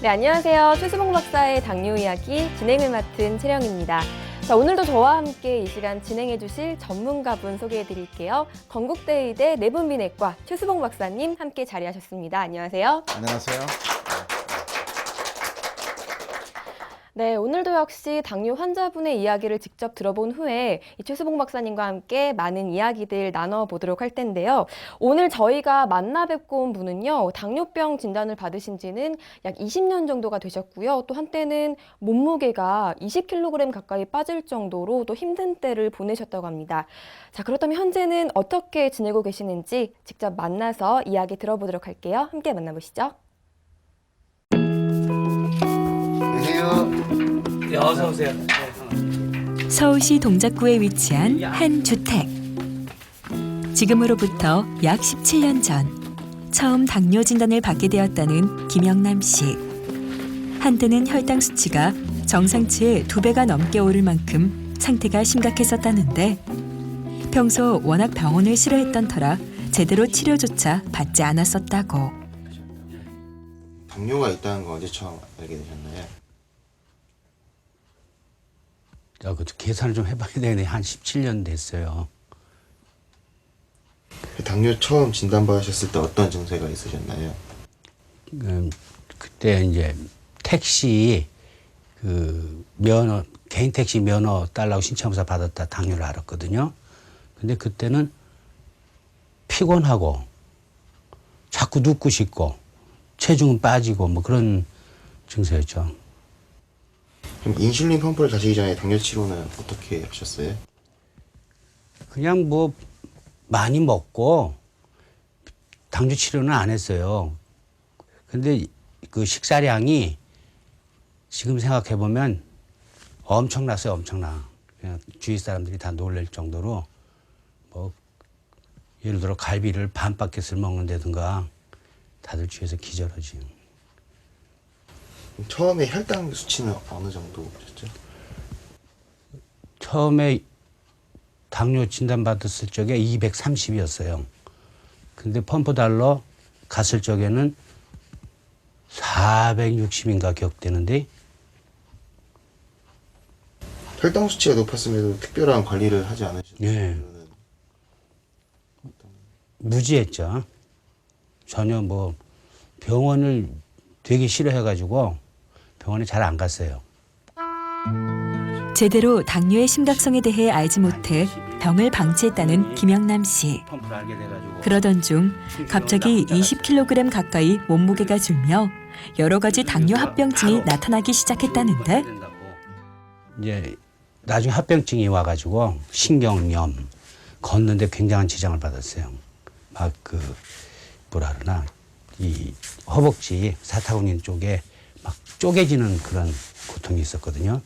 네, 안녕하세요. 최수봉 박사의 당뇨 이야기 진행을 맡은 채령입니다. 자, 오늘도 저와 함께 이 시간 진행해 주실 전문가분 소개해 드릴게요. 건국대 의대 내분비내과 최수봉 박사님 함께 자리하셨습니다. 안녕하세요. 안녕하세요. 네, 오늘도 역시 당뇨 환자분의 이야기를 직접 들어본 후에 이 최수봉 박사님과 함께 많은 이야기들 나눠보도록 할 텐데요. 오늘 저희가 만나 뵙고 온 분은요, 당뇨병 진단을 받으신 지는 약 20년 정도가 되셨고요. 또 한때는 몸무게가 20kg 가까이 빠질 정도로 또 힘든 때를 보내셨다고 합니다. 자, 그렇다면 현재는 어떻게 지내고 계시는지 직접 만나서 이야기 들어보도록 할게요. 함께 만나보시죠. 안녕하세요. 네, 어서 오세요. 서울시 동작구에 위치한 한 주택. 지금으로부터 약 17년 전 처음 당뇨 진단을 받게 되었다는 김영남 씨. 한때는 혈당 수치가 정상치의 2배가 넘게 오를 만큼 상태가 심각했었다는데 평소 워낙 병원을 싫어했던 터라 제대로 치료조차 받지 않았었다고. 당뇨가 있다는 거 언제 처음 알게 되셨나요? 그것도 계산을 좀 해봐야 되네. 한 17년 됐어요. 당뇨 처음 진단받으셨을 때 어떤 증세가 있으셨나요? 그때 이제 택시 면허, 개인 택시 면허 달라고 신청서 받았다 당뇨를 알았거든요. 근데 그때는 피곤하고 자꾸 눕고 싶고 체중은 빠지고 뭐 그런 증세였죠. 그럼 인슐린 펌프를 다시기 전에 당뇨 치료는 어떻게 하셨어요? 그냥 뭐 많이 먹고 당뇨 치료는 안 했어요. 근데 그 식사량이 지금 생각해 보면 엄청났어요, 엄청나. 그냥 주위 사람들이 다 놀랄 정도로 뭐 예를 들어 갈비를 반 바켓을 먹는다든가 다들 주위에서 기절하지. 처음에 혈당 수치는 어느 정도 보셨죠? 처음에 당뇨 진단받았을 적에 230이었어요. 근데 펌프 달러 갔을 적에는 460인가 기억되는데. 혈당 수치가 높았음에도 특별한 관리를 하지 않으셨나요? 예. 무지했죠. 전혀 뭐 병원을 되게 싫어해가지고 병원에 잘 안 갔어요. 제대로 당뇨의 심각성에 대해 알지 못해 병을 방치했다는 김영남 씨. 펌프를 알게 돼가지고. 그러던 중 갑자기 20kg 가까이 몸무게가 줄며 여러 가지 당뇨 합병증이 나타나기 시작했다는데 이제 나중에 합병증이 와가지고 신경염 걷는데 굉장한 지장을 받았어요. 막 뭐라 그러나 이 허벅지 사타구니 쪽에 막 쪼개지는 그런 고통이 있었거든요.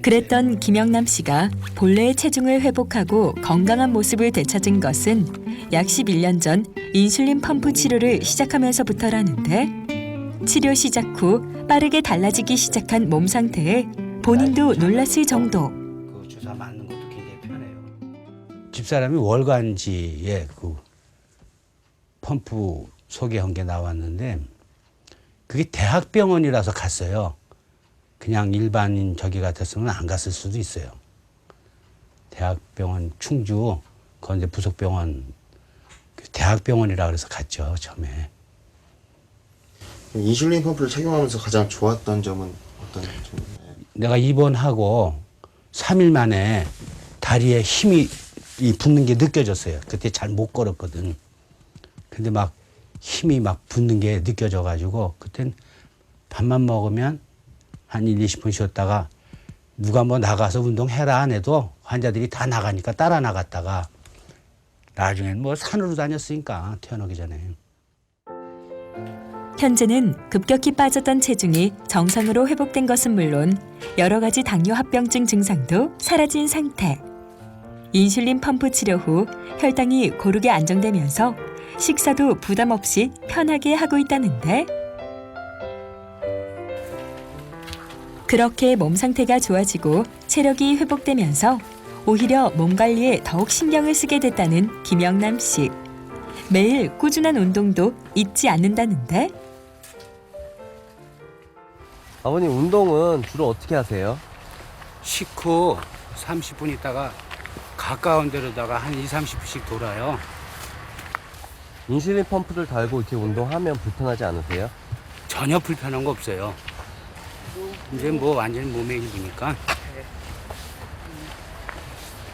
그랬던 김영남 씨가 본래의 체중을 회복하고 건강한 모습을 되찾은 것은 약 11년 전 인슐린 펌프 치료를 시작하면서부터라는데 치료 시작 후 빠르게 달라지기 시작한 몸 상태에 본인도 놀랐을 정도. 그 주사 맞는 것도 굉장히 편해요. 집사람이 월간지에 그 펌프 소개한 게 나왔는데 그게 대학병원이라서 갔어요. 그냥 일반인 저기 같았으면 안 갔을 수도 있어요. 대학병원 충주 건대 부속병원 대학병원이라 그래서 갔죠 처음에. 인슐린 펌프를 착용하면서 가장 좋았던 점은 어떤 점인가요? 내가 입원하고 3일 만에 다리에 힘이 붙는 게 느껴졌어요. 그때 잘 못 걸었거든. 근데 막 힘이 막 붙는 게 느껴져가지고 그땐 밥만 먹으면 한 1, 20분 쉬었다가 누가 뭐 나가서 운동해라 안 해도 환자들이 다 나가니까 따라 나갔다가 나중엔 뭐 산으로 다녔으니까 태어나기 전에. 현재는 급격히 빠졌던 체중이 정상으로 회복된 것은 물론 여러 가지 당뇨 합병증 증상도 사라진 상태. 인슐린 펌프 치료 후 혈당이 고르게 안정되면서 식사도 부담 없이 편하게 하고 있다는데 그렇게 몸 상태가 좋아지고 체력이 회복되면서 오히려 몸 관리에 더욱 신경을 쓰게 됐다는 김영남 씨. 매일 꾸준한 운동도 잊지 않는다는데 아버님 운동은 주로 어떻게 하세요? 식후 30분 있다가 가까운 데로다가 한 2, 30분씩 돌아요. 인슐린 펌프를 달고 이렇게 운동하면 불편하지 않으세요? 전혀 불편한 거 없어요. 이제 뭐 완전히 몸에 일기니까.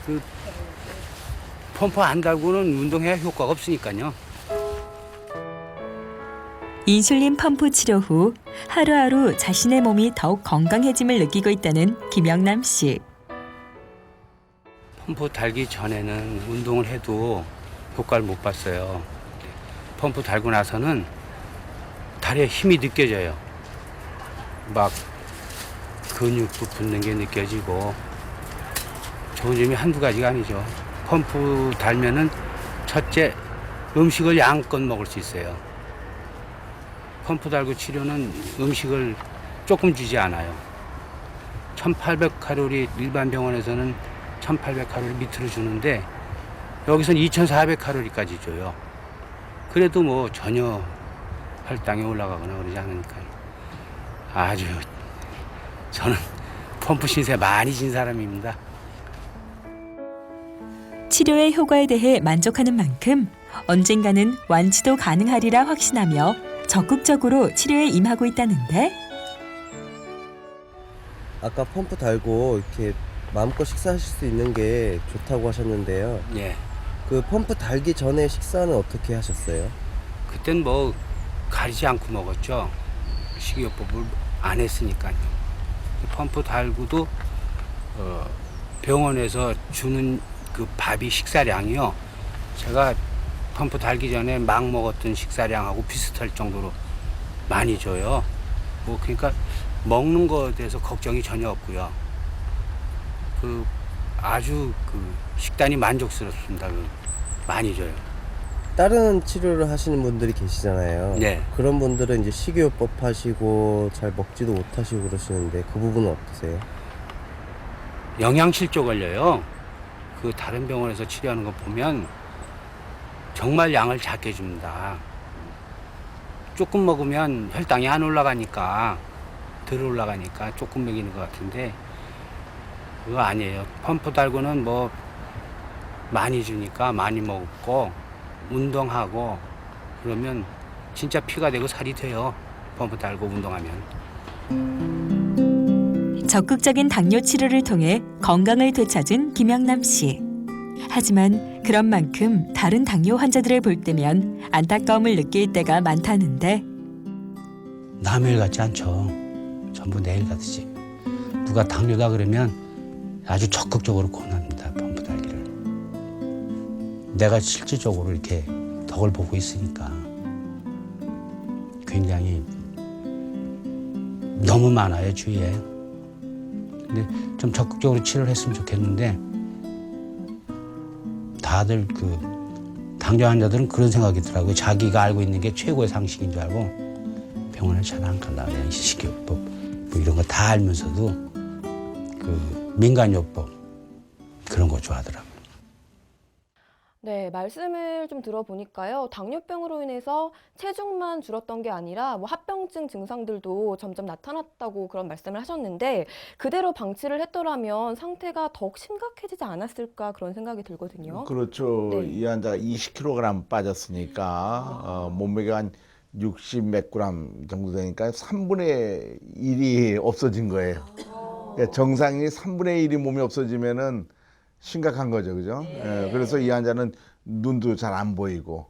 그 펌프 안 달고는 운동해야 효과가 없으니까요. 인슐린 펌프 치료 후 하루하루 자신의 몸이 더욱 건강해짐을 느끼고 있다는 김영남 씨. 펌프 달기 전에는 운동을 해도 효과를 못 봤어요. 펌프 달고 나서는 다리에 힘이 느껴져요. 막 근육도 붙는 게 느껴지고 좋은 점이 한두 가지가 아니죠. 펌프 달면은 첫째 음식을 양껏 먹을 수 있어요. 펌프 달고 치료는 음식을 조금 주지 않아요. 1800칼로리 일반 병원에서는 1800칼로리 밑으로 주는데 여기서는 2400칼로리까지 줘요. 그래도 뭐 전혀 혈당이 올라가거나 그러지 않으니까요. 아주 저는 펌프 신세 많이 진 사람입니다. 치료의 효과에 대해 만족하는 만큼 언젠가는 완치도 가능하리라 확신하며 적극적으로 치료에 임하고 있다는데 아까 펌프 달고 이렇게 마음껏 식사하실 수 있는 게 좋다고 하셨는데요. 예. 그 펌프 달기 전에 식사는 어떻게 하셨어요? 그땐 뭐 가리지 않고 먹었죠. 식이요법을 안 했으니까요. 펌프 달고도 병원에서 주는 그 밥이 식사량이요. 제가 펌프 달기 전에 막 먹었던 식사량하고 비슷할 정도로 많이 줘요. 뭐 그러니까 먹는 거에 대해서 걱정이 전혀 없고요. 그 아주 그 식단이 만족스럽습니다. 많이 줘요. 다른 치료를 하시는 분들이 계시잖아요. 네. 그런 분들은 이제 식이요법 하시고 잘 먹지도 못하시고 그러시는데 그 부분은 어떠세요? 영양실조 걸려요. 그 다른 병원에서 치료하는 거 보면 정말 양을 작게 줍니다. 조금 먹으면 혈당이 안 올라가니까 덜 올라가니까 조금 먹이는 것 같은데 그거 아니에요. 펌프 달고는 뭐 많이 주니까 많이 먹고 운동하고 그러면 진짜 피가 되고 살이 돼요. 펌프 달고 운동하면. 적극적인 당뇨 치료를 통해 건강을 되찾은 김영남 씨. 하지만 그런 만큼 다른 당뇨 환자들을 볼 때면 안타까움을 느낄 때가 많다는데 남의 일 같지 않죠. 전부 내 일 같으지. 누가 당뇨다 그러면 아주 적극적으로 권합니다. 펌프 달기를. 내가 실질적으로 이렇게 덕을 보고 있으니까 굉장히 너무 많아요, 주위에. 근데 좀 적극적으로 치료를 했으면 좋겠는데 다들 그 당뇨 환자들은 그런 생각이 있더라고요. 자기가 알고 있는 게 최고의 상식인 줄 알고 병원을 잘 안 간다. 그냥 식이요법 뭐 이런 거 다 알면서도 그 민간요법 그런 거 좋아하더라고요. 네, 말씀을 좀 들어보니까요. 당뇨병으로 인해서 체중만 줄었던 게 아니라 뭐 합병증 증상들도 점점 나타났다고 그런 말씀을 하셨는데 그대로 방치를 했더라면 상태가 더욱 심각해지지 않았을까 그런 생각이 들거든요. 그렇죠. 네. 이 환자가 20kg 빠졌으니까 몸무게가 한 60 몇 그램 정도 되니까 3분의 1이 없어진 거예요. 그러니까 정상이 3분의 1이 몸이 없어지면은 심각한 거죠, 그죠? 예, 그래서 이 환자는 눈도 잘 안 보이고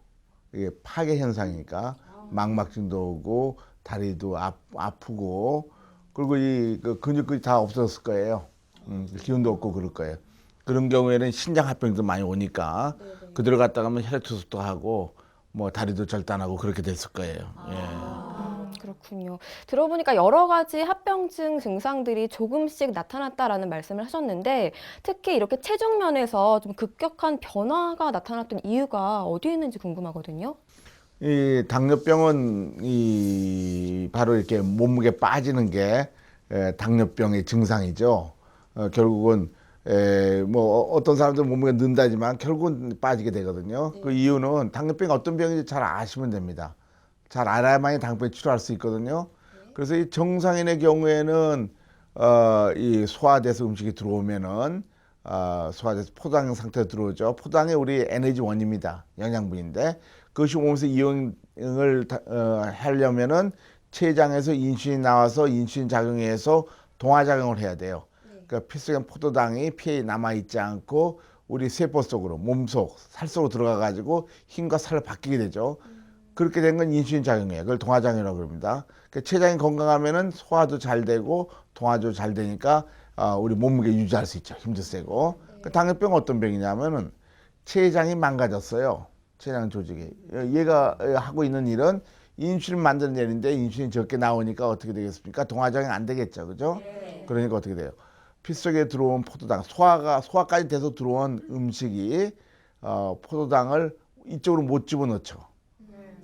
이게 파괴 현상이니까 망막증도 오고 다리도 아프고 그리고 이 그 근육이 다 없어졌을 거예요. 기운도 없고 그럴 거예요. 그런 경우에는 신장 합병도 많이 오니까 그대로 갔다 가면 혈액투석도 하고 뭐 다리도 절단하고 그렇게 됐을 거예요. 예. 그렇군요. 들어보니까 여러 가지 합병증 증상들이 조금씩 나타났다라는 말씀을 하셨는데 특히 이렇게 체중 면에서 좀 급격한 변화가 나타났던 이유가 어디에 있는지 궁금하거든요. 이 당뇨병은 바로 이렇게 몸무게 빠지는 게 당뇨병의 증상이죠. 결국은 뭐 어떤 사람들은 몸무게 는다지만 결국은 빠지게 되거든요. 그 이유는 당뇨병이 어떤 병인지 잘 아시면 됩니다. 잘 알아야만이 당뇨병 치료할 수 있거든요. 그래서 이 정상인의 경우에는 이 소화돼서 음식이 들어오면은 소화돼서 포당 상태로 들어오죠. 포당이 우리 에너지원입니다. 영양분인데 그것이 몸에서 이용을 하려면은 췌장에서 인슐린이 나와서 인슐린 작용해서 동화작용을 해야 돼요. 그러니까 피 속에 포도당이 피에 남아있지 않고 우리 세포 속으로 몸속 살 속으로 들어가 가지고 힘과 살로 바뀌게 되죠. 그렇게 된 건 인슐린 작용이에요. 그걸 동화작용이라고 합니다. 그러니까 췌장이 건강하면은 소화도 잘 되고 동화도 잘 되니까 우리 몸무게 유지할 수 있죠. 힘도 세고. 그 당뇨병은 어떤 병이냐면은 췌장이 망가졌어요. 췌장 조직이. 얘가 하고 있는 일은 인슐린 만드는 일인데 인슐린 적게 나오니까 어떻게 되겠습니까? 동화작용이 안 되겠죠. 그죠? 그러니까 어떻게 돼요? 피 속에 들어온 포도당, 소화까지 돼서 들어온 음식이 포도당을 이쪽으로 못 집어넣죠.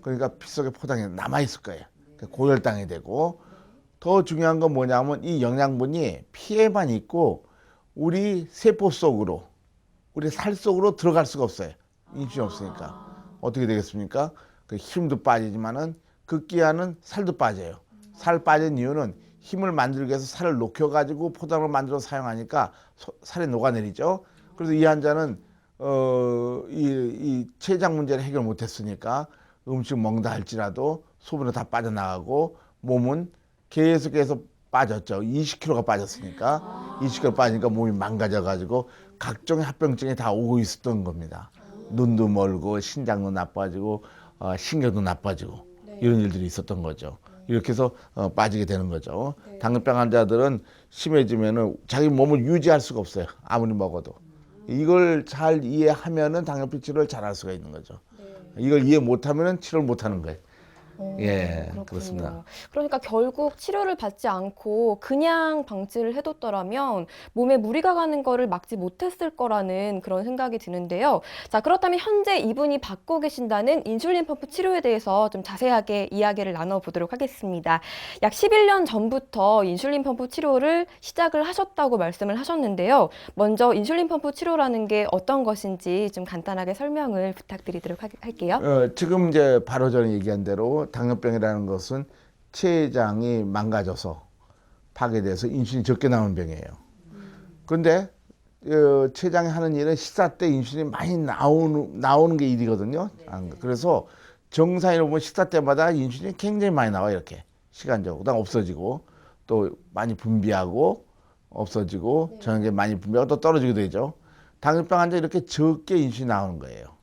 그러니까 피 속에 포도당이 남아있을 거예요. 고혈당이 되고, 더 중요한 건 뭐냐면 이 영양분이 피에만 있고 우리 세포 속으로, 우리 살 속으로 들어갈 수가 없어요. 인슐린이 없으니까. 어떻게 되겠습니까? 그 힘도 빠지지만은 급기야는 살도 빠져요. 살 빠진 이유는 힘을 만들기 위해서 살을 녹여가지고 포도당을 만들어 사용하니까 살이 녹아내리죠. 그래서 이 환자는 이 췌장 문제를 해결 못했으니까 음식 먹는다 할지라도 수분이 다 빠져나가고 몸은 계속해서 빠졌죠. 20kg가 빠졌으니까 20kg 빠지니까 몸이 망가져가지고 각종의 합병증이 다 오고 있었던 겁니다. 눈도 멀고 신장도 나빠지고 신경도 나빠지고 이런 일들이 있었던 거죠. 이렇게 해서 빠지게 되는 거죠. 당뇨병 환자들은 심해지면은 자기 몸을 유지할 수가 없어요. 아무리 먹어도. 이걸 잘 이해하면은 당뇨병 치료를 잘 할 수가 있는 거죠. 이걸 이해 못하면은 치료를 못하는 거예요. 예, 그렇군요. 그렇습니다. 그러니까 결국 치료를 받지 않고 그냥 방치를 해뒀더라면 몸에 무리가 가는 거를 막지 못했을 거라는 그런 생각이 드는데요. 자, 그렇다면 현재 이분이 받고 계신다는 인슐린 펌프 치료에 대해서 좀 자세하게 이야기를 나눠보도록 하겠습니다. 약 11년 전부터 인슐린 펌프 치료를 시작을 하셨다고 말씀을 하셨는데요. 먼저 인슐린 펌프 치료라는 게 어떤 것인지 좀 간단하게 설명을 부탁드리도록 할게요. 지금 이제 바로 전에 얘기한 대로 당뇨병이라는 것은 췌장이 망가져서 파괴돼서 인슐린이 적게 나오는 병이에요. 그런데 췌장이 하는 일은 식사 때 인슐린이 많이 나오는 게 일이거든요. 그래서 정상인을 보면 식사 때마다 인슐린이 굉장히 많이 나와요. 이렇게 시간적으로. 그다음 없어지고 또 많이 분비하고 없어지고 저녁에 많이 분비하고 또 떨어지게 되죠. 당뇨병 환자 이렇게 적게 인슐린이 나오는 거예요.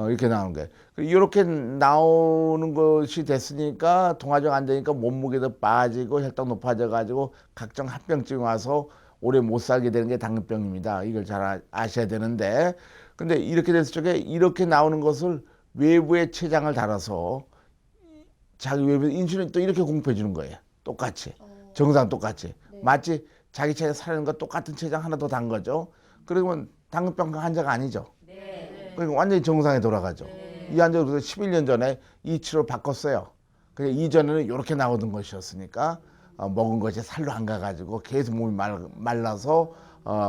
이렇게 나오는 거예요. 이렇게 나오는 것이 됐으니까 동화적 안 되니까 몸무게도 빠지고 혈당 높아져 가지고 각종 합병증이 와서 오래 못 살게 되는 게 당뇨병입니다. 이걸 잘 아셔야 되는데, 근데 이렇게 됐을 적에 이렇게 나오는 것을 외부의 췌장을 달아서 자기 외부에 인슐린 또 이렇게 공급해 주는 거예요. 똑같이. 정상 똑같이. 마치 자기 체에 살아있는 것 똑같은 췌장 하나 더 단 거죠. 그러면 당뇨병 환자가 아니죠. 그러니까 완전히 정상에 돌아가죠. 이 환자도 11년 전에 이 치료를 바꿨어요. 그러니까 이전에는 이렇게 나오던 것이었으니까 먹은 것이 살로 안 가가지고 계속 몸이 말라서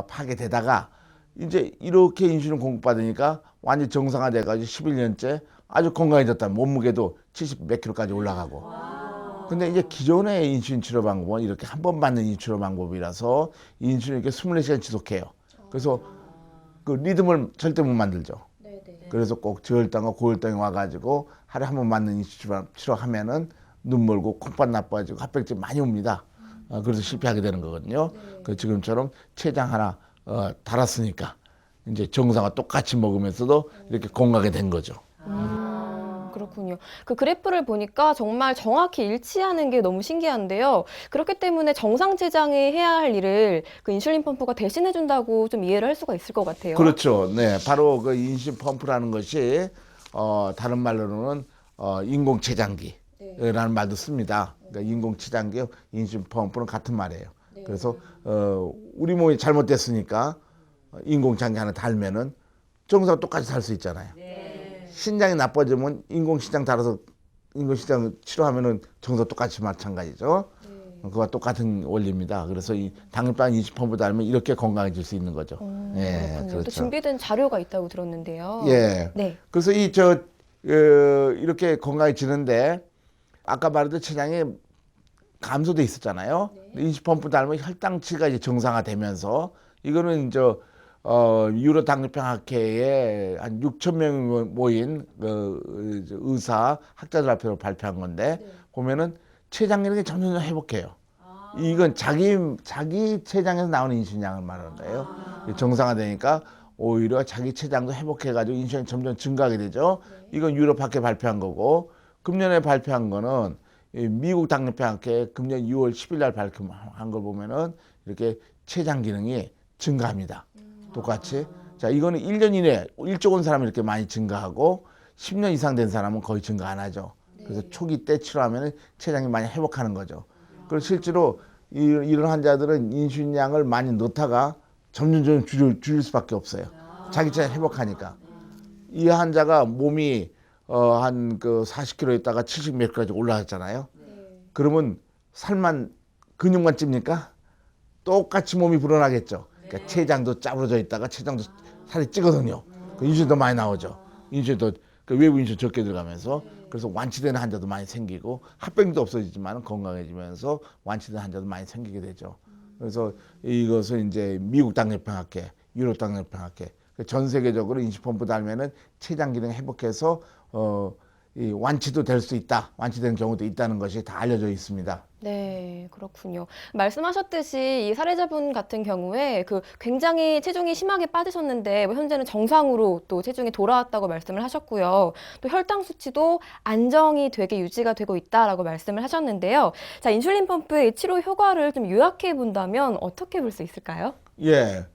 파괴되다가 이제 이렇게 인슐린 공급받으니까 완전히 정상화돼가지고 11년째 아주 건강해졌다. 몸무게도 70 몇 킬로까지 올라가고. 근데 이제 기존의 인슐린 치료 방법은 이렇게 한 번 받는 이 치료 방법이라서 인슐린 이렇게 24시간 지속해요. 그래서 그 리듬을 절대 못 만들죠. 그래서 꼭 저혈당과 고혈당이 와가지고 하루에 한 번 맞는 인슐린 치료하면은 눈 멀고 콩팥 나빠지고 합병증 많이 옵니다. 그래서 실패하게 되는 거거든요. 그 지금처럼 췌장 하나 달았으니까 이제 정상과 똑같이 먹으면서도 이렇게 건강하게 된 거죠. 그렇군요. 그 그래프를 보니까 정말 정확히 일치하는 게 너무 신기한데요. 그렇기 때문에 정상 췌장이 해야 할 일을 그 인슐린 펌프가 대신해 준다고 좀 이해를 할 수가 있을 것 같아요. 그렇죠. 네, 바로 그 인슐린 펌프라는 것이 다른 말로는 인공 췌장기라는 말도 씁니다. 그러니까 인공 췌장기, 인슐린 펌프는 같은 말이에요. 그래서 우리 몸이 잘못됐으니까 인공 췌장기 하나 달면은 정상 똑같이 살 수 있잖아요. 신장이 나빠지면 인공신장 달아서 인공신장 치료하면은 정상 똑같이 마찬가지죠. 그와 똑같은 원리입니다. 그래서 이 당뇨병 인슐린 펌프 달면 이렇게 건강해질 수 있는 거죠. 예, 그렇군요. 그렇죠. 또 준비된 자료가 있다고 들었는데요. 예. 네. 그래서 이렇게 건강해지는데 아까 말했던 췌장이 감소돼 있었잖아요. 인슐린 펌프 달면 혈당치가 이제 정상화되면서 이거는 유로 당뇨병 학회에 한 6천 명이 모인 의사 학자들 앞에서 발표한 건데 보면은 췌장 기능이 점점 회복해요. 이건 자기 췌장에서 나오는 인슐린량을 말하는 거예요. 정상화되니까 오히려 자기 췌장도 회복해가지고 인슐린이 점점 증가하게 되죠. 이건 유럽 학회 발표한 거고, 금년에 발표한 거는 이 미국 당뇨병 학회 금년 6월 10일 날 발표한 걸 보면은 이렇게 췌장 기능이 증가합니다. 똑같이. 자, 이거는 1년 이내 일찍 온 사람은 이렇게 많이 증가하고 10년 이상 된 사람은 거의 증가 안 하죠. 그래서 초기 때 치료하면 췌장이 많이 회복하는 거죠. 그리고 실제로 이런 환자들은 인슐린량을 많이 넣다가 점점 줄일 수밖에 없어요. 자기 체 회복하니까. 이 환자가 몸이 한 40kg 있다가 70 몇 kg까지 올라갔잖아요. 그러면 살만 근육만 찝니까? 똑같이 몸이 불어나겠죠. 그러니까 췌장도 짜부러져 있다가 췌장도 살이 찌거든요. 인슐린도 많이 나오죠. 인슐린도 외부 인슐린 적게 들어가면서 그래서 완치되는 환자도 많이 생기고 합병도 없어지지만 건강해지면서 완치되는 환자도 많이 생기게 되죠. 그래서 이것은 이제 미국 당뇨병 학회, 유럽 당뇨병 학회 전 세계적으로 인슐린 펌프 달면은 췌장 기능 회복해서 이 완치도 될 수 있다, 완치되는 경우도 있다는 것이 다 알려져 있습니다. 네, 그렇군요. 말씀하셨듯이 이 사례자분 같은 경우에 굉장히 체중이 심하게 빠지셨는데 현재는 정상으로 또 체중이 돌아왔다고 말씀을 하셨고요. 또 혈당 수치도 안정이 되게 유지가 되고 있다라고 말씀을 하셨는데요. 자, 인슐린 펌프의 치료 효과를 좀 요약해 본다면 어떻게 볼 수 있을까요? 예.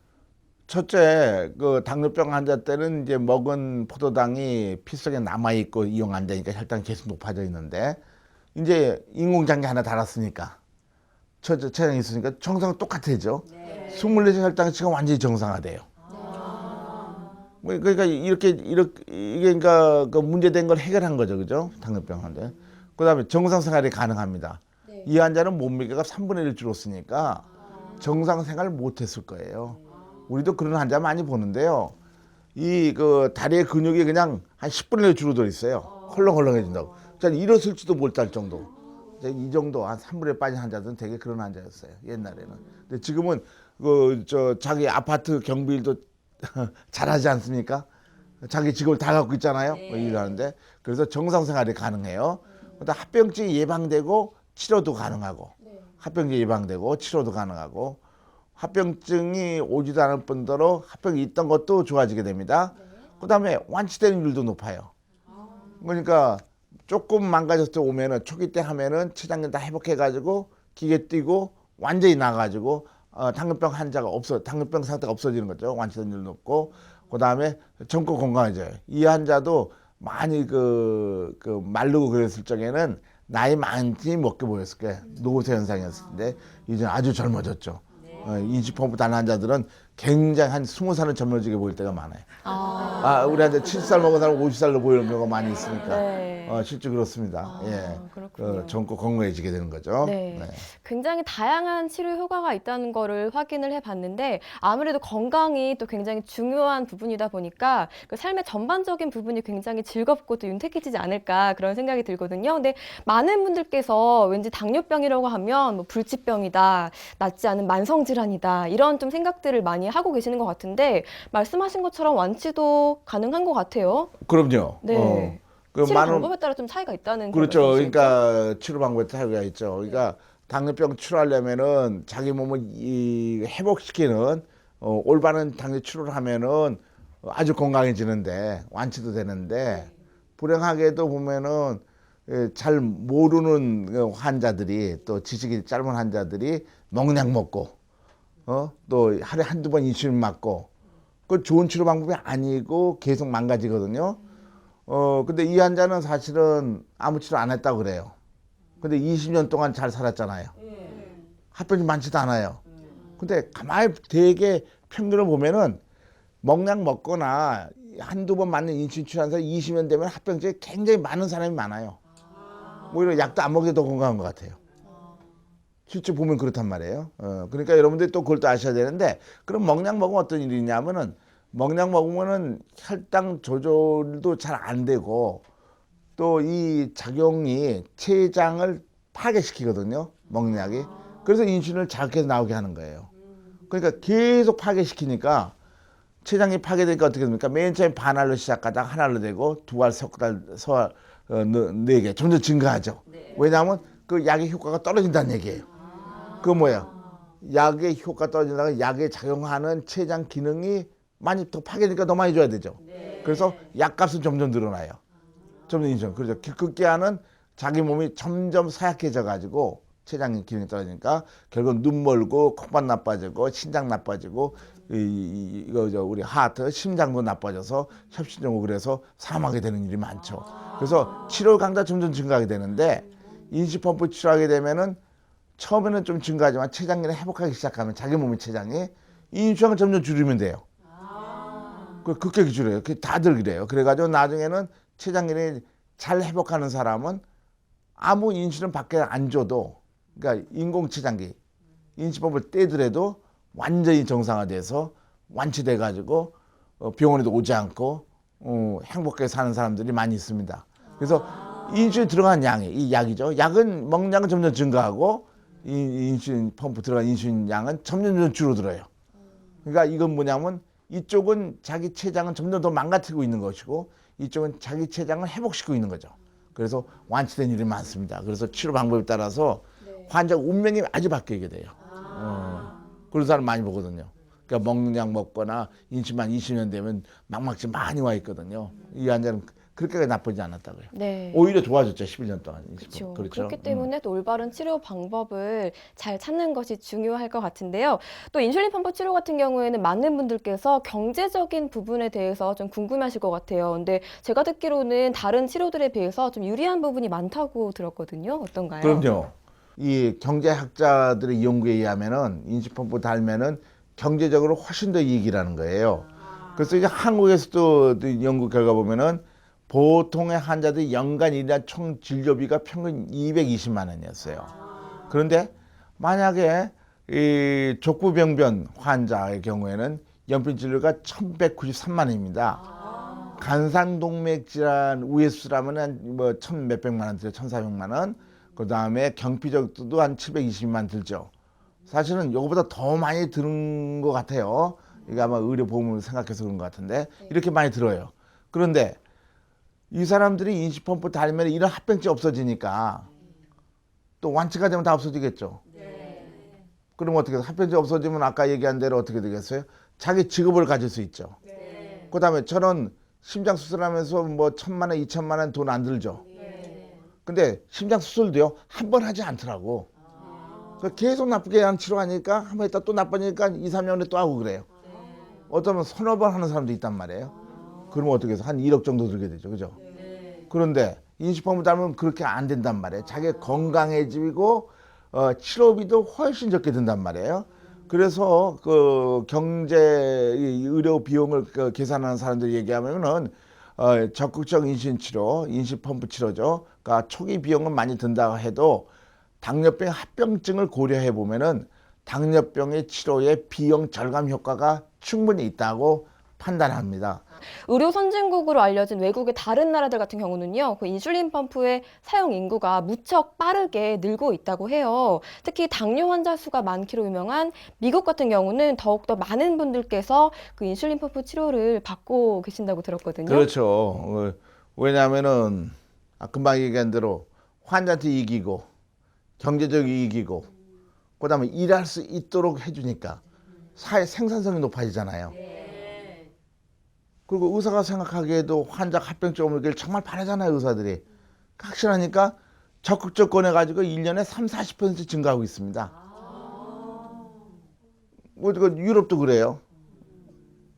첫째, 당뇨병 환자 때는 이제 먹은 포도당이 피 속에 남아있고 이용 안 되니까 혈당이 계속 높아져 있는데, 이제 인공장기 하나 달았으니까, 췌장이 있으니까 정상 똑같아져. 24시간 혈당치가 완전히 정상화돼요. 그러니까 이게 그러니까 문제된 걸 해결한 거죠. 그죠? 당뇨병 환자. 그 다음에 정상 생활이 가능합니다. 이 환자는 몸무게가 3분의 1 줄었으니까 정상 생활을 못 했을 거예요. 우리도 그런 환자 많이 보는데요. 다리의 근육이 그냥 한 10분의 1 줄어들어 있어요. 헐렁헐렁해진다고. 일어설지도 못할 정도. 이 정도 한 3분의 1 빠진 환자들은 되게 그런 환자였어요. 옛날에는. 근데 지금은 자기 아파트 경비일도 잘하지 않습니까? 자기 직업을 다 갖고 있잖아요. 일하는데. 그래서 정상 생활이 가능해요. 그다음 합병증이 예방되고 치료도 가능하고. 합병증이 예방되고 치료도 가능하고. 합병증이 오지도 않을 뿐더러 합병이 있던 것도 좋아지게 됩니다. 그 다음에 완치되는 율도 높아요. 그러니까 조금 망가졌을 때 오면은 초기 때 하면은 췌장균 다 회복해가지고 기계 뛰고 완전히 나가지고 당뇨병 당뇨병 상태가 없어지는 거죠. 완치된 율 높고 그 다음에 젊고 건강해져요. 이 환자도 많이 마르고 그랬을 적에는 나이 많이 먹게 보였을 거예요. 노쇠 현상이었을 텐데 이제 아주 젊어졌죠. 인슐린 펌프 단 환자들은 굉장히 한 20살은 젊어지게 보일 때가 많아요. 우리 환자 70살 먹은 사람 50살로 보이는 경우가 많이 있으니까. 네. 실제 그렇습니다. 그렇군요. 젊고 건강해지게 되는 거죠. 네. 네. 굉장히 다양한 치료 효과가 있다는 거를 확인을 해봤는데 아무래도 건강이 또 굉장히 중요한 부분이다 보니까 삶의 전반적인 부분이 굉장히 즐겁고 또 윤택해지지 않을까 그런 생각이 들거든요. 근데 많은 분들께서 왠지 당뇨병이라고 하면 뭐 불치병이다, 낫지 않은 만성질환이다 이런 좀 생각들을 많이 하고 계시는 것 같은데 말씀하신 것처럼 완치도 가능한 것 같아요. 그럼요. 네. 치료 방법에 따라 좀 차이가 있다는 그렇죠. 그런 말씀이시죠? 그러니까 치료 방법에 차이가 있죠. 그러니까 당뇨병 치료하려면은 자기 몸을 회복시키는 올바른 당뇨 치료를 하면은 아주 건강해지는데 완치도 되는데 불행하게도 보면은 잘 모르는 환자들이 또 지식이 짧은 환자들이 농약 먹고 또 하루에 한두 번 인슐린 맞고 그 좋은 치료 방법이 아니고 계속 망가지거든요. 근데 이 환자는 사실은 아무 치료 안 했다고 그래요. 근데 20년 동안 잘 살았잖아요. 합병증 많지도 않아요. 근데 가만히 되게 평균을 보면은 먹약 먹거나 한두 번 맞는 인슐린 치료한 사람 20년 되면 합병증이 굉장히 많은 사람이 많아요. 오히려 약도 안 먹게 더 건강한 것 같아요. 실제 보면 그렇단 말이에요. 그러니까 여러분들이 또 그걸 또 아셔야 되는데 그럼 먹약 먹으면 어떤 일이 있냐면은 먹약 먹으면은 혈당 조절도 잘 안 되고 또 이 작용이 췌장을 파괴시키거든요. 먹는 약이. 그래서 인슐린을 자극해서 나오게 하는 거예요. 그러니까 계속 파괴시키니까 췌장이 파괴되니까 어떻게 됩니까? 맨 처음에 반알로 시작하다가 한알로 되고 두 알, 석 알, 서알, 네 개 점점 증가하죠. 왜냐하면 그 약의 효과가 떨어진다는 얘기예요. 그 뭐야? 약의 효과 떨어진다가 약에 작용하는 췌장 기능이 많이 더 파괴되니까 더 많이 줘야 되죠. 그래서 약값은 점점 늘어나요. 점점 인슐린. 그렇죠. 급기야는 자기 몸이 점점 사약해져 가지고 췌장 기능이 떨어지니까 결국 눈 멀고 콧만 나빠지고 신장 나빠지고 이거 우리 하트 심장도 나빠져서 협심증 오고 그래서 사망하게 되는 일이 많죠. 그래서 치료 강도가 점점 증가하게 되는데 인슐린펌프 치료하게 되면은 처음에는 좀 증가하지만 췌장기능 회복하기 시작하면 자기 몸의 췌장이 인슐린을 점점 줄이면 돼요. 그 급격히 줄여요. 다들 그래요. 그래가지고 나중에는 췌장기능이 잘 회복하는 사람은 아무 인슐린 밖에 안 줘도, 그러니까 인공췌장기 인슐린펌프를 떼더라도 완전히 정상화돼서 완치돼가지고 병원에도 오지 않고 행복하게 사는 사람들이 많이 있습니다. 그래서 인슐린 들어간 양이, 이 약이죠. 약은 먹는 양은 점점 증가하고 이 인슐린 펌프 들어간 인슐린 양은 점점 줄어들어요. 그러니까 이건 뭐냐면 이쪽은 자기 췌장은 점점 더 망가뜨리고 있는 것이고 이쪽은 자기 췌장을 회복시키고 있는 거죠. 그래서 완치된 일이 많습니다. 그래서 치료 방법에 따라서 환자 운명이 아주 바뀌게 돼요. 그런 사람 많이 보거든요. 그러니까 먹는 약 먹거나 인슐린만 20년 되면 막막지 많이 와 있거든요. 이 환자는 그렇게 나쁘지 않았다고요. 네. 오히려 좋아졌죠. 11년 동안. 그렇죠. 그렇죠. 그렇기 때문에 또 올바른 치료 방법을 잘 찾는 것이 중요할 것 같은데요. 또 인슐린 펌프 치료 같은 경우에는 많은 분들께서 경제적인 부분에 대해서 좀 궁금하실 것 같아요. 근데 제가 듣기로는 다른 치료들에 비해서 좀 유리한 부분이 많다고 들었거든요. 어떤가요? 그럼요. 이 경제학자들의 연구에 의하면은 인슐린 펌프 달면은 경제적으로 훨씬 더 이익이라는 거예요. 그래서 이제 한국에서도 연구 결과 보면은 보통의 환자들이 연간 일한 총 진료비가 평균 220만 원이었어요. 그런데 만약에 이 족부병변 환자의 경우에는 연필 진료가 1,193만 원입니다. 간상동맥 질환 우회 수술하면 뭐 1,몇백만 원 들어요. 1,400만 원. 그 다음에 경피적도 한 720만 원 들죠. 사실은 이거보다 더 많이 드는 것 같아요. 이게 아마 의료보험을 생각해서 그런 것 같은데 이렇게 많이 들어요. 그런데 이 사람들이 인슐린펌프 달면 이런 합병증이 없어지니까 또 완치가 되면 다 없어지겠죠. 그럼 어떻게 해서 합병증이 없어지면 아까 얘기한 대로 어떻게 되겠어요? 자기 직업을 가질 수 있죠. 그 다음에 저는 심장 수술하면서 뭐 1,000만 원, 2,000만 원 돈 안 들죠. 근데 심장 수술도요 한 번 하지 않더라고. 계속 나쁘게 한 치료하니까 한 번 있다 또 나빠지니까 2, 3년에 또 하고 그래요. 어쩌면 서너 번 하는 사람도 있단 말이에요. 그러면 어떻게 해서 한 1억 정도 들게 되죠. 그죠? 그런데 인슐린펌프 달면 그렇게 안 된단 말이에요. 자기 건강해지고 치료비도 훨씬 적게 든단 말이에요. 그래서 그 경제 의료 비용을 계산하는 사람들이 얘기하면은 적극적 인슐린 치료, 인슐린펌프 치료죠. 그러니까 초기 비용은 많이 든다고 해도 당뇨병 합병증을 고려해 보면은 당뇨병의 치료에 비용 절감 효과가 충분히 있다고 판단합니다. 의료 선진국으로 알려진 외국의 다른 나라들 같은 경우는요, 그 인슐린 펌프의 사용 인구가 무척 빠르게 늘고 있다고 해요. 특히 당뇨 환자 수가 많기로 유명한 미국 같은 경우는 더욱더 많은 분들께서 그 인슐린 펌프 치료를 받고 계신다고 들었거든요. 그렇죠. 왜냐하면은 금방 얘기한 대로 환자한테 이기고 경제적 이익이고 그다음에 일할 수 있도록 해주니까 사회 생산성이 높아지잖아요. 그리고 의사가 생각하기에도 환자 합병증 없는 정말 바라잖아요. 의사들이 확실하니까 적극적 권해가지고 1년에 30-40% 증가하고 있습니다. 유럽도 그래요.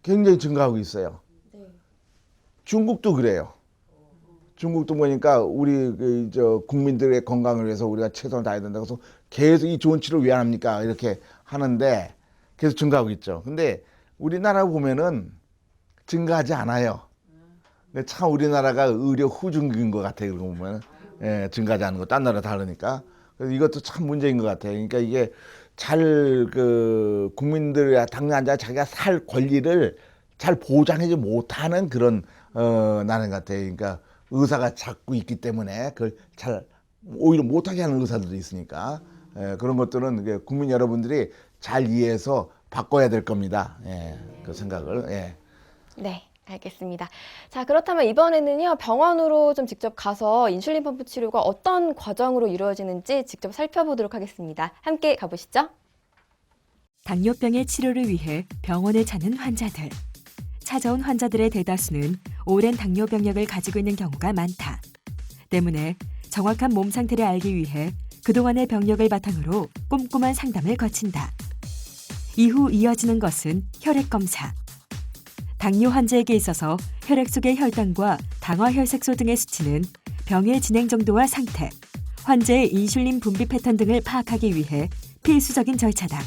굉장히 증가하고 있어요. 중국도 그래요. 중국도 보니까 우리 국민들의 건강을 위해서 우리가 최선을 다해야 된다고 해서 계속 이 좋은 치료를 왜 안 합니까? 이렇게 하는데 계속 증가하고 있죠. 근데 우리나라 보면은 증가하지 않아요. 참 우리나라가 의료 후진국인 것 같아요. 그런 거 보면 증가하지 않는 거, 딴 나라 다르니까. 그래서 이것도 참 문제인 것 같아요. 그러니까 이게 잘 국민들의 당뇨 환자 자기가 살 권리를 잘 보장하지 못하는 그런 나는 것 같아요. 그러니까 의사가 잡고 있기 때문에 그걸 잘 오히려 못하게 하는 의사들도 있으니까 그런 것들은 이게 국민 여러분들이 잘 이해해서 바꿔야 될 겁니다. 그 생각을. 네, 알겠습니다. 자, 그렇다면 이번에는요, 병원으로 좀 직접 가서 인슐린 펌프 치료가 어떤 과정으로 이루어지는지 직접 살펴보도록 하겠습니다. 함께 가보시죠. 당뇨병의 치료를 위해 병원에 찾는 환자들. 찾아온 환자들의 대다수는 오랜 당뇨 병력을 가지고 있는 경우가 많다. 때문에 정확한 몸 상태를 알기 위해 그동안의 병력을 바탕으로 꼼꼼한 상담을 거친다. 이후 이어지는 것은 혈액 검사. 당뇨 환자에게 있어서 혈액 속의 혈당과 당화혈색소 등의 수치는 병의 진행 정도와 상태, 환자의 인슐린 분비 패턴 등을 파악하기 위해 필수적인 절차다.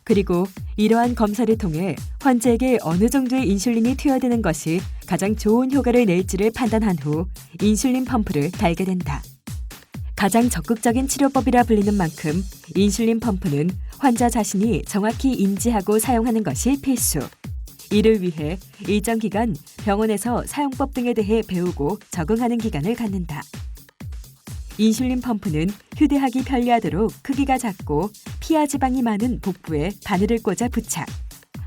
그리고 이러한 검사를 통해 환자에게 어느 정도의 인슐린이 투여되는 것이 가장 좋은 효과를 낼지를 판단한 후 인슐린 펌프를 달게 된다. 가장 적극적인 치료법이라 불리는 만큼 인슐린 펌프는 환자 자신이 정확히 인지하고 사용하는 것이 필수. 이를 위해 일정 기간 병원에서 사용법 등에 대해 배우고 적응하는 기간을 갖는다. 인슐린 펌프는 휴대하기 편리하도록 크기가 작고 피하 지방이 많은 복부에 바늘을 꽂아 부착.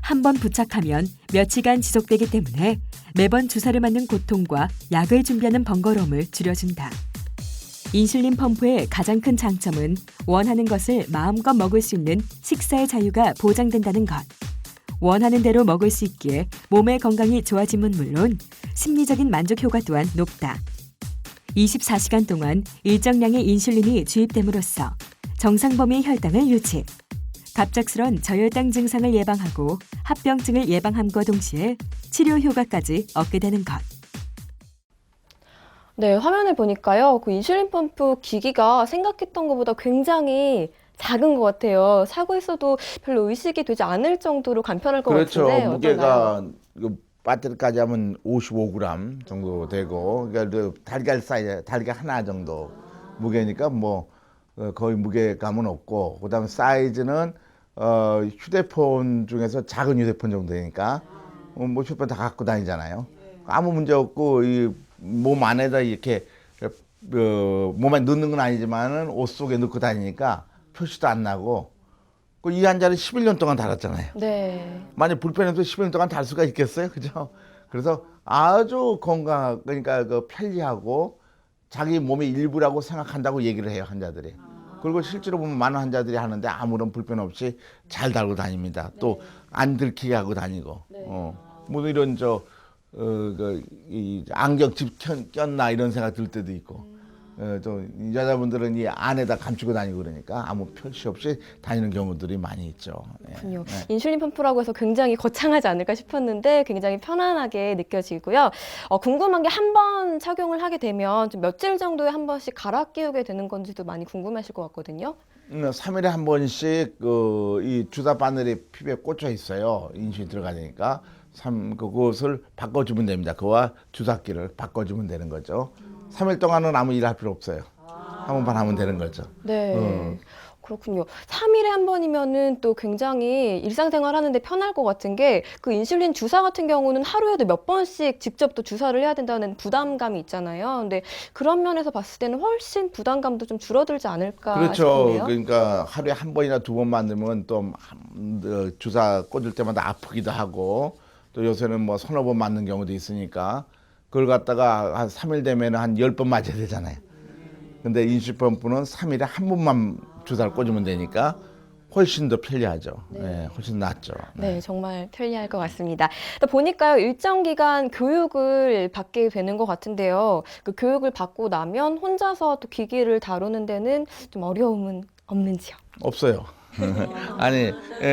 한 번 부착하면 며칠간 지속되기 때문에 매번 주사를 맞는 고통과 약을 준비하는 번거로움을 줄여준다. 인슐린 펌프의 가장 큰 장점은 원하는 것을 마음껏 먹을 수 있는 식사의 자유가 보장된다는 것. 원하는 대로 먹을 수 있기에 몸의 건강이 좋아짐은 물론 심리적인 만족 효과 또한 높다. 24시간 동안 일정량의 인슐린이 주입됨으로써 정상 범위의 혈당을 유지, 갑작스런 저혈당 증상을 예방하고 합병증을 예방함과 동시에 치료 효과까지 얻게 되는 것. 네, 화면을 보니까요, 그 인슐린 펌프 기기가 생각했던 것보다 굉장히 작은 것 같아요. 사고 있어도 별로 의식이 되지 않을 정도로 간편할 것 그렇죠. 같은데 무게가 배터리까지 하면 55g 정도 되고, 그러니까 그 달걀 사이즈, 달걀 하나 정도 무게니까 뭐 거의 무게감은 없고, 그다음에 사이즈는 휴대폰 중에서 작은 휴대폰 정도 되니까 뭐 휴대폰 다 갖고 다니잖아요. 아무 문제 없고 이 몸 안에다 이렇게 몸에 넣는 건 아니지만은 옷 속에 넣고 다니니까 표시도 안 나고. 이 환자는 11년 동안 달았잖아요. 네. 만약 불편해도 11년 동안 달 수가 있겠어요, 그죠? 그래서 아주 건강, 그러니까 그 편리하고 자기 몸의 일부라고 생각한다고 얘기를 해요, 환자들이. 그리고 실제로 보면 많은 환자들이 하는데 아무런 불편 없이 잘 달고 다닙니다. 또 안 들키게 하고 다니고. 뭐 이런 이 안경집 꼈나 이런 생각 들 때도 있고. 또 여자분들은 이 안에다 감추고 다니고 그러니까 아무 표시 없이 다니는 경우들이 많이 있죠. 그렇군요. 인슐린 펌프라고 해서 굉장히 거창하지 않을까 싶었는데 굉장히 편안하게 느껴지고요. 궁금한 게 한 번 착용을 하게 되면 좀 며칠 정도에 한 번씩 갈아 끼우게 되는 건지도 많이 궁금하실 것 같거든요. 3일에 한 번씩 이 주사 바늘이 피부에 꽂혀 있어요. 인슐린 들어가니까 그것을 바꿔주면 됩니다. 그와 주사기를 바꿔주면 되는 거죠. 3일 동안은 아무 일 할 필요 없어요. 한 번만 하면 되는 거죠. 네. 그렇군요. 3일에 한 번이면은 또 굉장히 일상생활 하는데 편할 것 같은 게 그 인슐린 주사 같은 경우는 하루에도 몇 번씩 직접 또 주사를 해야 된다는 부담감이 있잖아요. 근데 그런 면에서 봤을 때는 훨씬 부담감도 좀 줄어들지 않을까 그렇죠. 싶네요. 그러니까 하루에 한 번이나 두 번 맞으면 또 주사 꽂을 때마다 아프기도 하고 또 요새는 뭐 서너 번 맞는 경우도 있으니까 그걸 갖다가 한 3일 되면 한 10번 맞아야 되잖아요. 근데 인슐린 펌프는 3일에 한 번만 주사를 꽂으면 되니까 훨씬 더 편리하죠. 네, 훨씬 낫죠. 네, 정말 편리할 것 같습니다. 또 보니까요, 일정 기간 교육을 받게 되는 것 같은데요. 그 교육을 받고 나면 혼자서 또 기기를 다루는 데는 좀 어려움은 없는지요? 없어요. 아니,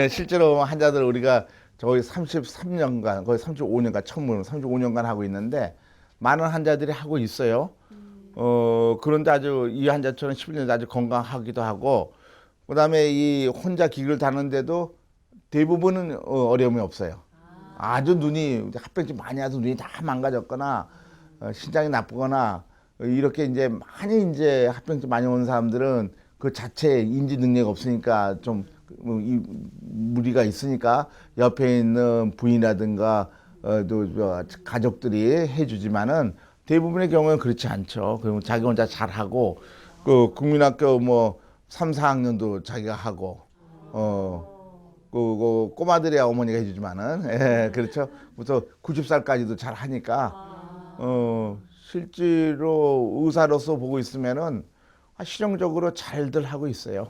실제로 환자들 우리가 거의 33년간, 거의 35년간, 처음으로 35년간 하고 있는데 많은 환자들이 하고 있어요. 그런데 아주 이 환자처럼 11년 아주 건강하기도 하고, 그 다음에 이 혼자 기기를 다루는데도 대부분은 어려움이 없어요. 아주 눈이 합병증 많이 와서 눈이 다 망가졌거나 신장이 나쁘거나 이렇게 이제 많이 이제 합병증 많이 온 사람들은 그 자체 인지 능력이 없으니까 좀 무리가 있으니까 옆에 있는 부인이라든가 또 가족들이 해주지만은 대부분의 경우는 그렇지 않죠. 그러면 자기 혼자 잘하고 그 국민학교 뭐 3, 4학년도 자기가 하고 그 꼬마들이야 어머니가 해주지만은 예, 그렇죠. 부터 90살까지도 잘 하니까 실제로 의사로서 보고 있으면은 실용적으로 잘들 하고 있어요.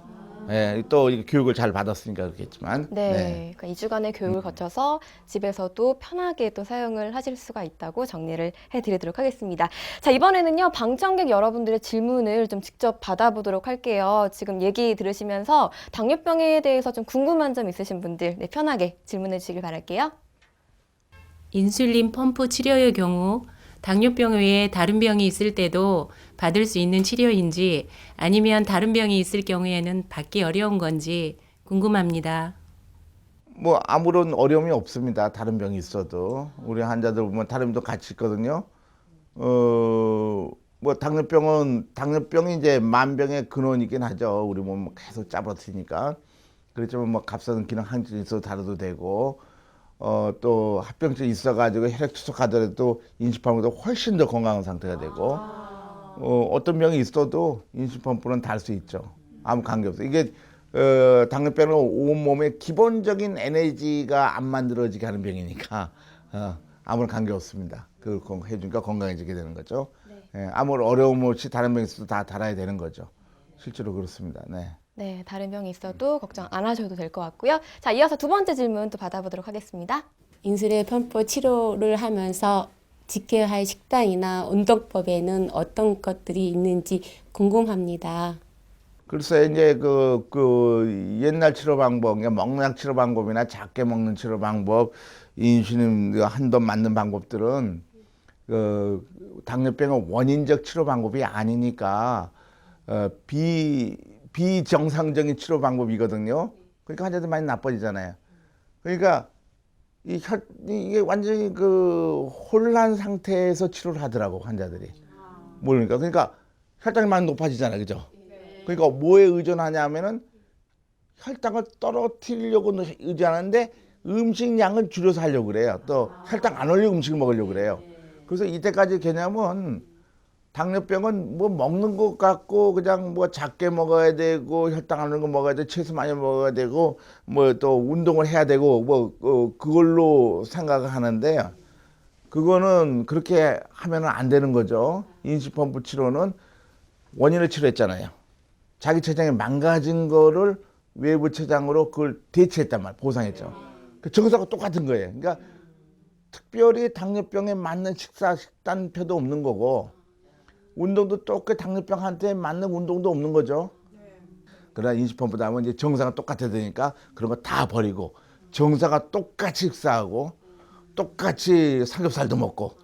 예, 또 이 교육을 잘 받았으니까 그렇겠지만. 네, 그러니까 2주간의 교육을 거쳐서 집에서도 편하게 또 사용을 하실 수가 있다고 정리를 해드리도록 하겠습니다. 자, 이번에는요, 방청객 여러분들의 질문을 좀 직접 받아보도록 할게요. 지금 얘기 들으시면서 당뇨병에 대해서 좀 궁금한 점 있으신 분들, 네, 편하게 질문해 주시길 바랄게요. 인슐린 펌프 치료의 경우 당뇨병 외에 다른 병이 있을 때도 받을 수 있는 치료인지 아니면 다른 병이 있을 경우에는 받기 어려운 건지 궁금합니다. 뭐 아무런 어려움이 없습니다. 다른 병이 있어도 우리 환자들 보면 다른 병도 같이 있거든요. 뭐 당뇨병이 이제 만병의 근원이긴 하죠. 우리 몸 계속 짜버티니까. 그렇지만 뭐 갑상선 기능 항진이 있어도 다뤄도 되고 또 합병증이 있어가지고 혈액 투석하더라도 인수펌프보다 훨씬 더 건강한 상태가 되고 어떤 병이 있어도 인수펌프는 달 수 있죠. 아무 관계 없어요. 이게 당뇨병은 온몸에 기본적인 에너지가 안 만들어지게 하는 병이니까 아무런 관계 없습니다. 그걸 해주니까 건강해지게 되는 거죠. 네. 아무런 어려움 없이 다른 병이 있어도 다 달아야 되는 거죠. 실제로 그렇습니다. 네. 네, 다른 병이 있어도 걱정 안 하셔도 될 것 같고요. 자, 이어서 두 번째 질문 또 받아보도록 하겠습니다. 인슐린 펌프 치료를 하면서 지켜야 할 식단이나 운동법에는 어떤 것들이 있는지 궁금합니다. 글쎄 이제 그 옛날 치료 방법, 그러니까 먹는 치료 방법이나 작게 먹는 치료 방법, 인슐린 한돈 맞는 방법들은 당뇨병의 원인적 치료 방법이 아니니까 비정상적인 치료 방법이거든요. 그러니까 환자들 많이 나빠지잖아요. 그러니까 이게 완전히 그 혼란 상태에서 치료를 하더라고 환자들이. 모르니까. 그러니까 혈당이 많이 높아지잖아요, 그죠? 그러니까 뭐에 의존하냐면은 혈당을 떨어뜨리려고 의존하는데 음식량을 줄여서 하려고 그래요. 또 혈당 안 올리고 음식을 먹으려고 그래요. 그래서 이때까지 개념은 당뇨병은 뭐 먹는 것 같고 그냥 뭐 작게 먹어야 되고 혈당 안 오는 거 먹어야 되고 채소 많이 먹어야 되고 뭐 또 운동을 해야 되고 뭐 그걸로 생각을 하는데 그거는 그렇게 하면은 안 되는 거죠. 인슐린펌프 치료는 원인을 치료했잖아요. 자기 췌장이 망가진 거를 외부 췌장으로 그걸 대체했단 말이에요. 보상했죠. 그 정서가 똑같은 거예요. 그러니까 특별히 당뇨병에 맞는 식단표도 없는 거고 운동도 똑같이 당뇨병한테 맞는 운동도 없는 거죠. 그러나 인슐린펌프다 하면 이제 정사가 똑같아야 되니까 그런 거 다 버리고 정사가 똑같이 식사하고 똑같이 삼겹살도 먹고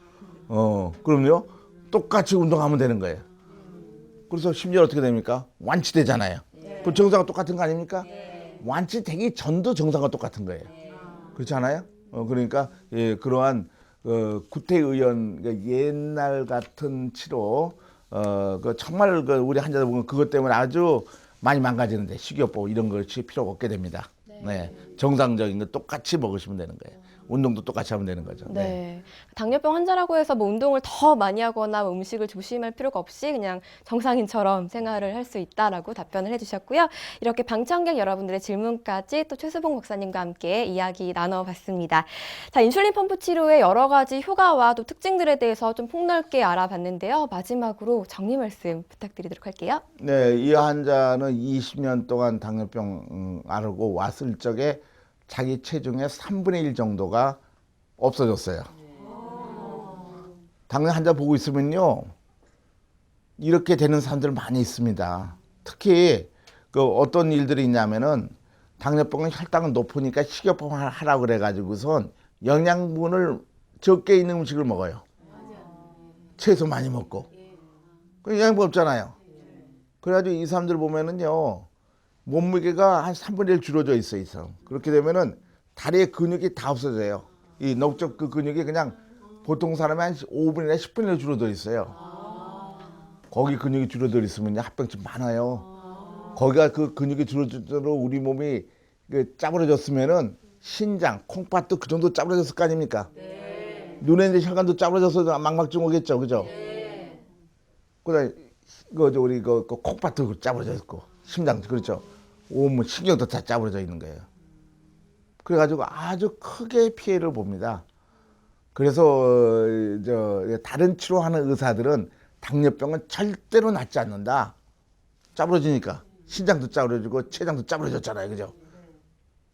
그럼요 똑같이 운동하면 되는 거예요. 그래서 심지어 어떻게 됩니까? 완치되잖아요. 그 정사가 똑같은 거 아닙니까? 완치되기 전도 정사가 똑같은 거예요. 그렇지 않아요? 그러니까 예, 그러한 구태의연 그러니까 옛날 같은 치료 그 정말 우리 환자들 보면 그것 때문에 아주 많이 망가지는데 식이요법 이런 것이 필요가 없게 됩니다. 네. 정상적인 거 똑같이 먹으시면 되는 거예요. 운동도 똑같이 하면 되는 거죠. 네. 당뇨병 환자라고 해서 뭐 운동을 더 많이 하거나 뭐 음식을 조심할 필요가 없이 그냥 정상인처럼 생활을 할 수 있다라고 답변을 해주셨고요. 이렇게 방청객 여러분들의 질문까지 또 최수봉 박사님과 함께 이야기 나눠봤습니다. 자, 인슐린 펌프 치료의 여러 가지 효과와 또 특징들에 대해서 좀 폭넓게 알아봤는데요. 마지막으로 정리 말씀 부탁드리도록 할게요. 네, 이 환자는 20년 동안 당뇨병 앓고 왔을 적에 자기 체중의 3분의 1 정도가 없어졌어요. 당뇨 환자 보고 있으면요. 이렇게 되는 사람들 많이 있습니다. 특히 그 어떤 일들이 있냐면은 당뇨병은 혈당은 높으니까 식이요법 하라고 그래가지고선 영양분을 적게 있는 음식을 먹어요. 채소 많이 먹고. 그 영양분 없잖아요. 그래가지고 이 사람들 보면은요. 몸무게가 한 3분의 1 줄어져 있어. 그렇게 되면은 다리의 근육이 다 없어져요. 이 넓적 그 근육이 그냥 보통 사람이 한 5분이나 10분이나 1 줄어들 있어요. 거기 근육이 줄어들 있으면 합병증 많아요. 거기가 그 근육이 줄어들도록 우리 몸이 그 짜부러졌으면은 신장, 콩팥도 그 정도 짜부러졌을 거 아닙니까? 눈에 이제 혈관도 짜부러져서 망막증 오겠죠, 그죠? 그다음 우리 그 콩팥도 짜부러져 있고. 심장도 그렇죠. 온몸 신경도 다 짜부러져 있는 거예요. 그래가지고 아주 크게 피해를 봅니다. 그래서 다른 치료하는 의사들은 당뇨병은 절대로 낫지 않는다. 짜부러지니까 신장도 짜부러지고 췌장도 짜부러졌잖아요, 그죠?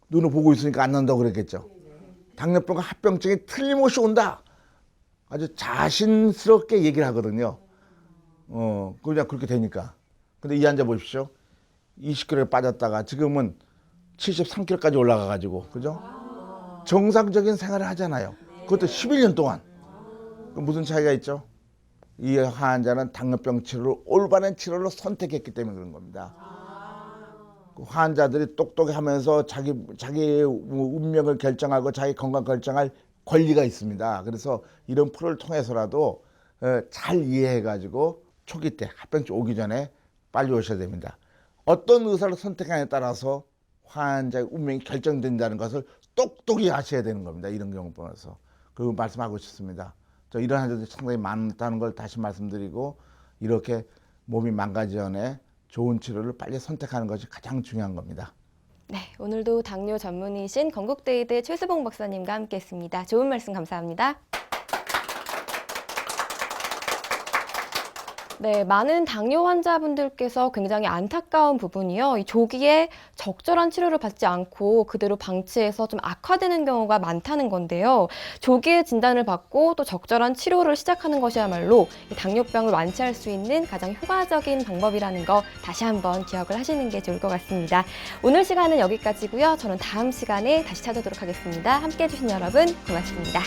눈을 보고 있으니까 안 난다고 그랬겠죠. 당뇨병과 합병증이 틀림없이 온다. 아주 자신스럽게 얘기를 하거든요. 그냥 그렇게 되니까. 근데 이 환자 보십시오. 20kg에 빠졌다가 지금은 73kg까지 올라가가지고, 그죠? 정상적인 생활을 하잖아요. 그것도 11년 동안. 그럼 무슨 차이가 있죠? 이 환자는 당뇨병 치료를 올바른 치료로 선택했기 때문에 그런 겁니다. 그 환자들이 똑똑하면서 자기 운명을 결정하고 자기 건강 결정할 권리가 있습니다. 그래서 이런 프로를 통해서라도 잘 이해해가지고 초기 때 합병증 오기 전에 빨리 오셔야 됩니다. 어떤 의사를 선택하냐에 따라서 환자의 운명이 결정된다는 것을 똑똑히 아셔야 되는 겁니다. 이런 경우 보면서 그 말씀하고 싶습니다. 저 이런 환자들이 상당히 많다는 걸 다시 말씀드리고 이렇게 몸이 망가지기 전에 좋은 치료를 빨리 선택하는 것이 가장 중요한 겁니다. 네, 오늘도 당뇨 전문의신 건국대의대 최수봉 박사님과 함께했습니다. 좋은 말씀 감사합니다. 네, 많은 당뇨 환자분들께서 굉장히 안타까운 부분이요. 이 조기에 적절한 치료를 받지 않고 그대로 방치해서 좀 악화되는 경우가 많다는 건데요. 조기에 진단을 받고 또 적절한 치료를 시작하는 것이야말로 이 당뇨병을 완치할 수 있는 가장 효과적인 방법이라는 거 다시 한번 기억을 하시는 게 좋을 것 같습니다. 오늘 시간은 여기까지고요. 저는 다음 시간에 다시 찾아오도록 하겠습니다. 함께해 주신 여러분 고맙습니다.